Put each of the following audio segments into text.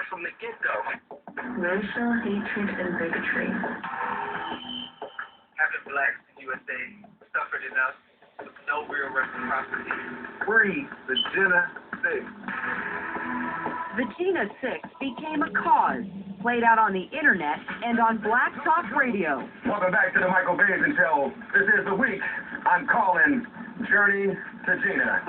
from the get-go. Racial hatred and bigotry. Having blacks in USA suffered enough with no real reciprocity. Free the Jena 6. The Jena 6 became a cause, played out on the internet and on Black Talk Radio. Welcome back to the Michael Basin Show. This is the week I'm calling Journey to Jena.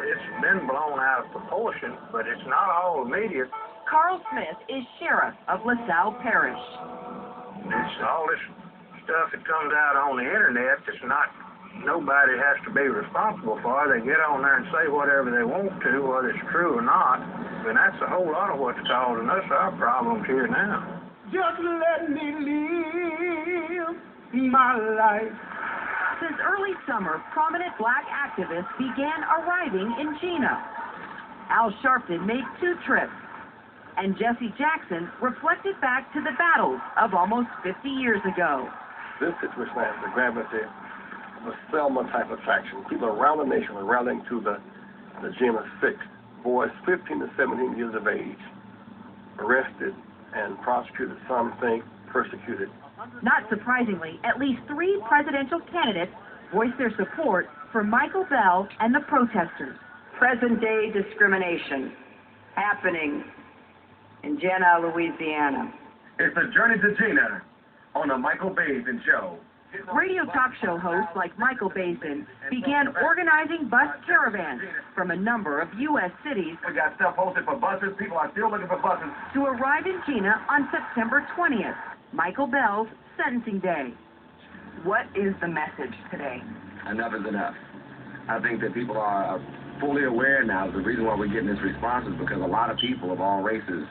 It's been blown out of proportion, but it's not all the media. Carl Smith is sheriff of LaSalle Parish. It's all this stuff that comes out on the internet that's not, nobody has to be responsible for. They get on there and say whatever they want to, whether it's true or not. And that's a whole lot of what's causing us our problems here now. Just let me live my life. Since early summer, prominent black activists began arriving in Jena. Al Sharpton made 2 trips, and Jesse Jackson reflected back to the battles of almost 50 years ago. This situation has the gravity of a Selma type of faction. People around the nation are rallying to the Jena 6. Boys 15 to 17 years of age, arrested and prosecuted, some think persecuted. Not surprisingly, at least 3 presidential candidates voiced their support for Michael Bell and the protesters. Present-day discrimination happening in Jena, Louisiana. It's a Journey to Jena on the Michael Basin Show. Radio talk show hosts like Michael Basin began organizing bus caravans from a number of U.S. cities. We got stuff posted for buses. People are still looking for buses. To arrive in Jena on September 20th, Michael Bell's sentencing day. What is the message today? Enough is enough. I think that people are fully aware now. The reason why we're getting this response is because a lot of people of all races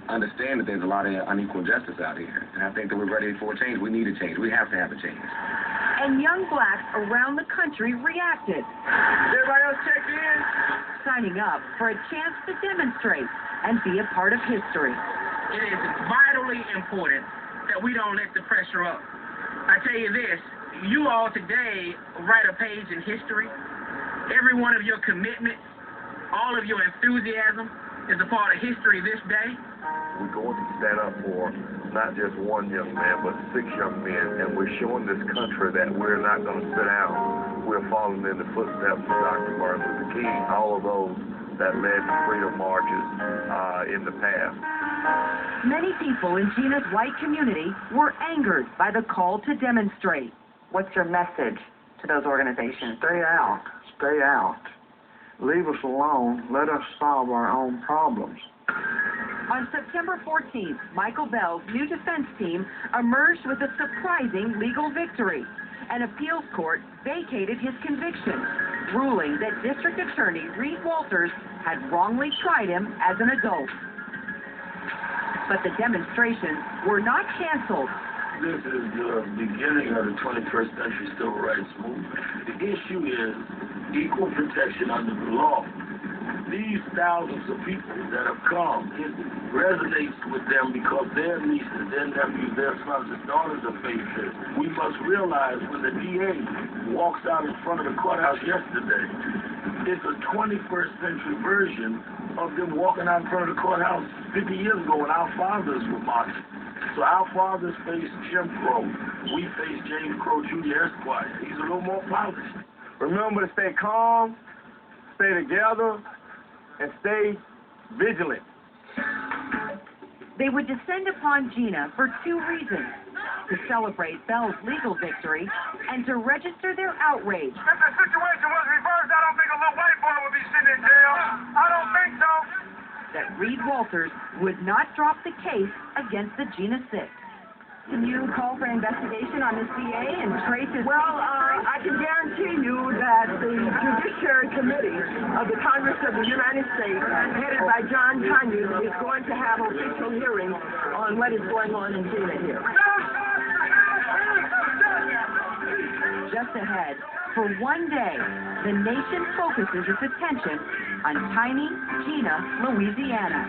understand that there's a lot of unequal justice out here. And I think that we're ready for a change. We need a change. We have to have a change. And young blacks around the country reacted. Everybody else check in? Signing up for a chance to demonstrate and be a part of history. It is vitally important that we don't let the pressure up. I tell you this, you all today write a page in history. Every one of your commitments, all of your enthusiasm is a part of history this day. We're going to stand up for not just one young man, but 6 young men, and we're showing this country that we're not going to sit down. We're following in the footsteps of Dr. Martin Luther King, all of those that led to freedom marches in the past. Many people in Jena's white community were angered by the call to demonstrate. What's your message to those organizations? Stay out. Stay out. Leave us alone. Let us solve our own problems. On September 14th, Michael Bell's new defense team emerged with a surprising legal victory. An appeals court vacated his conviction, ruling that District Attorney Reed Walters had wrongly tried him as an adult. But the demonstrations were not canceled. This is the beginning of the 21st century civil rights movement. The issue is equal protection under the law. These thousands of people that have come, it resonates with them because their nieces, their nephews, their sons and daughters are facing this. We must realize when the DA walks out in front of the courthouse yesterday, it's a 21st century version of them walking out in front of the courthouse 50 years ago when our fathers were marching. So our fathers faced Jim Crow. We face James Crow Jr. Esquire. He's a little more polished. Remember to stay calm, stay together, and stay vigilant. They would descend upon Jena for 2 reasons: to celebrate Bell's legal victory and to register their outrage. If the situation was reversed, I don't think a little white boy would be sitting in jail. I don't think so. That Reed Walters would not drop the case against the Jena 6. Can you call for an investigation on this DA and trace his... Well, I can guarantee you that the Judiciary Committee of the Congress of the United States, headed by John Conyers, is going to have official hearings on what is going on in Jena here. Just ahead, for one day, the nation focuses its attention on tiny Jena, Louisiana.